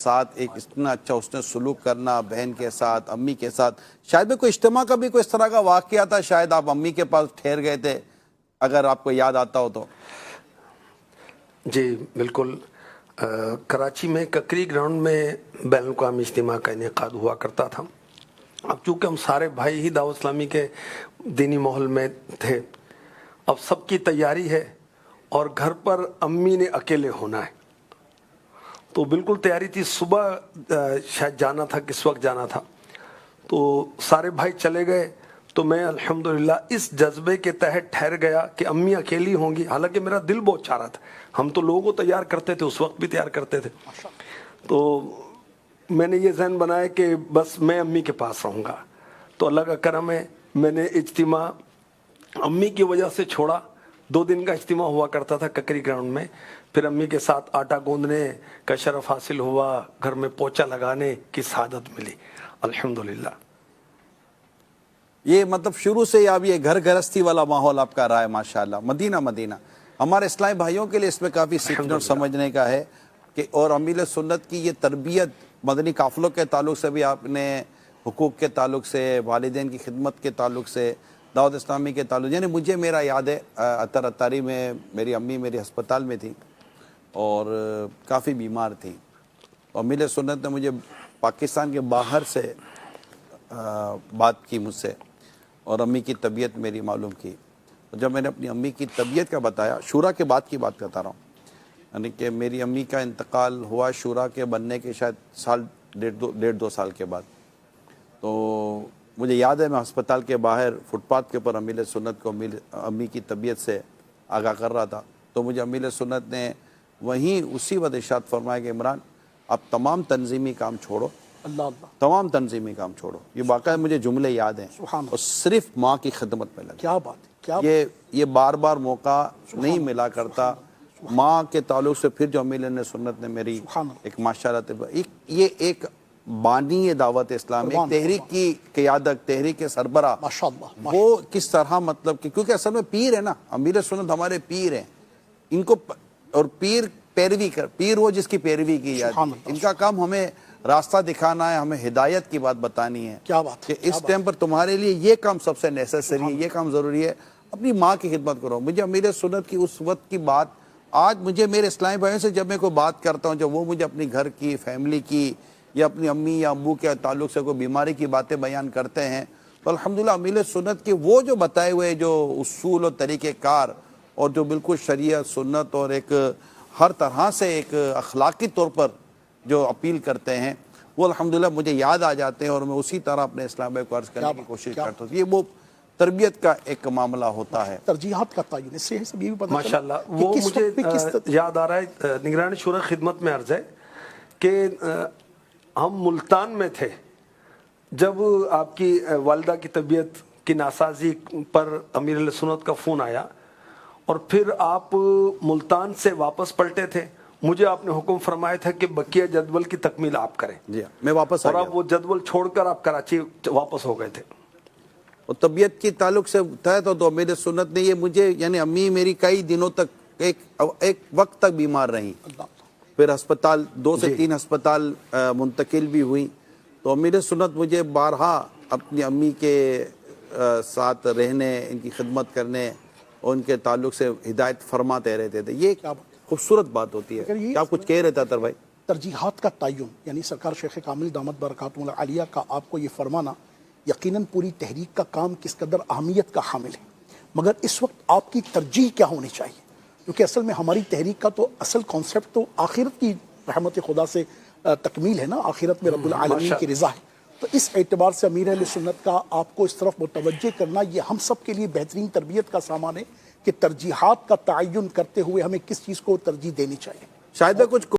ساتھ ایک اتنا اچھا اس نے سلوک کرنا بہن کے ساتھ امی کے ساتھ. شاید میں کوئی اجتماع کا بھی کوئی اس طرح کا واقعہ تھا, شاید آپ امی کے پاس ٹھہر گئے تھے, اگر آپ کو یاد آتا ہو تو. جی بالکل. کراچی میں ککری گراؤنڈ میں بین الاقوامی اجتماع کا انعقاد ہوا کرتا تھا. اب چونکہ ہم سارے بھائی ہی دعوت اسلامی کے دینی ماحول میں تھے, اب سب کی تیاری ہے اور گھر پر امی نے اکیلے ہونا ہے, تو بالکل تیاری تھی. صبح شاید جانا تھا, کس وقت جانا تھا, تو سارے بھائی چلے گئے, تو میں الحمدللہ اس جذبے کے تحت ٹھہر گیا کہ امی اکیلی ہوں گی. حالانکہ میرا دل بہت چاہ رہا تھا, ہم تو لوگوں کو تیار کرتے تھے, اس وقت بھی تیار کرتے تھے, تو میں نے یہ ذہن بنایا کہ بس میں امی کے پاس رہوں گا. تو اللہ کا کرم ہے, میں نے اجتماع امی کی وجہ سے چھوڑا. 2 دن کا اجتماع ہوا کرتا تھا ککری گراؤنڈ میں, پھر امی کے ساتھ آٹا گوندنے کا شرف حاصل ہوا, گھر میں پوچا لگانے کی سعادت ملی الحمدللہ. یہ مطلب شروع سے اب یہ گھر گھرستی والا ماحول آپ کا رہا ہے ماشاءاللہ. مدینہ ہمارے اسلامی بھائیوں کے لیے اس میں کافی سیکھنے اور سمجھنے کا ہے کہ, اور امیل سنت کی یہ تربیت مدنی قافلوں کے تعلق سے بھی آپ نے, حقوق کے تعلق سے, والدین کی خدمت کے تعلق سے, دعوت اسلامی کے تعلق, یعنی مجھے میرا یاد ہے اتاری میں میری امی میری ہسپتال میں تھی اور کافی بیمار تھی. امیل سنت نے مجھے پاکستان کے باہر سے بات کی مجھ سے اور امی کی طبیعت میری معلوم کی. جب میں نے اپنی امی کی طبیعت کا بتایا, شورا کے بعد کی بات کرتا رہا ہوں, یعنی کہ میری امی کا انتقال ہوا شورا کے بننے کے شاید 1.5-2 سال کے بعد. تو مجھے یاد ہے میں ہسپتال کے باہر فٹ پاتھ کے اوپر امیل سنت کو امی کی طبیعت سے آگاہ کر رہا تھا, تو مجھے امیل سنت نے وہیں اسی وقت ارشاد فرمایا کہ عمران آپ تمام تنظیمی کام چھوڑو, تمام تنظیمی کام چھوڑو. یہ واقعہ مجھے جملے یاد ہیں, اور صرف ماں کی خدمت میں لگے. کیا بات ہے, یہ بار بار موقع نہیں ملا کرتا. ماں کے تعلق سے پھر جو امیل سنت نے میری ایک ماشاءاللہ, یہ ایک بانی دعوت اسلام, ایک تحریک کی قیادت, تحریک کے سربراہ, وہ کس طرح مطلب کہ کیونکہ اصل میں پیر ہے نا, امیل سنت ہمارے پیر ہیں, ان کو, اور پیر پیر وہ جس کی پیروی کی جاتی ہے. ان کا کام ہمیں راستہ دکھانا ہے, ہمیں ہدایت کی بات بتانی ہے. کیا بات کہ اس ٹائم پر تمہارے لیے یہ کام سب سے نیسیسری ہے, یہ کام ضروری ہے, اپنی ماں کی خدمت کرو. مجھے امیل سنت کی اس وقت کی بات آج مجھے میرے اسلامی بھائیوں سے جب میں کوئی بات کرتا ہوں, جب وہ مجھے اپنی گھر کی, فیملی کی, یا اپنی امی یا ابو کے تعلق سے کوئی بیماری کی باتیں بیان کرتے ہیں, تو الحمدللہ امیل سنت کے وہ جو بتائے ہوئے جو اصول اور طریقہ کار, اور جو بالکل شریعت سنت اور ایک ہر طرح سے ایک اخلاقی طور پر جو اپیل کرتے ہیں, وہ الحمدللہ مجھے یاد آ جاتے ہیں, اور میں اسی طرح اپنے اسلام بھائی کو عرض کرنے کی کوشش کرتا ہوں. یہ وہ تربیت کا ایک معاملہ ہوتا ہے, ترجیحات کا تعین, اس سے بھی پتہ ماشاءاللہ. وہ مجھے یاد آ رہا ہے, نگران شورا خدمت میں عرض ہے کہ ہم ملتان میں تھے جب آپ کی والدہ کی طبیعت کی ناسازی پر امیر علیہ سنت کا فون آیا, اور پھر آپ ملتان سے واپس پلٹے تھے. مجھے آپ نے حکم فرمایا تھا کہ بقیہ جدول کی تکمیل آپ کریں. جی میں واپس اور اب وہ جدول چھوڑ کر آپ کراچی واپس ہو گئے تھے. اور طبیعت کی تعلق سے تھا تو امیر سنت نے یہ مجھے, یعنی امی میری کئی دنوں تک ایک وقت تک بیمار رہیں, پھر ہسپتال 2 سے 3 ہسپتال منتقل بھی ہوئی. تو امیر سنت مجھے بارہا اپنی امی کے ساتھ رہنے, ان کی خدمت کرنے اور ان کے تعلق سے ہدایت فرماتے رہتے تھے. یہ خوبصورت بات ہوتی ہے. کیا کچھ کہہ رہے تھا تر بھائی؟ ترجیحات کا تعین, یعنی سرکار شیخ کامل دامت برکاتہ العالیہ کا آپ کو یہ فرمانا یقیناً پوری تحریک کا کام کس قدر اہمیت کا حامل ہے. مگر اس وقت آپ کی ترجیح کیا ہونی چاہیے, کیونکہ اصل میں ہماری تحریک کا تو اصل کانسیپٹ تو آخرت کی رحمت خدا سے تکمیل ہے نا, آخرت میں رب العالمین کی رضا ہے. تو اس اعتبار سے امیر اہل سنت کا آپ کو اس طرف متوجہ کرنا یہ ہم سب کے لیے بہترین تربیت کا سامان ہے کہ ترجیحات کا تعین کرتے ہوئے ہمیں کس چیز کو ترجیح دینی چاہیے. شاید کچھ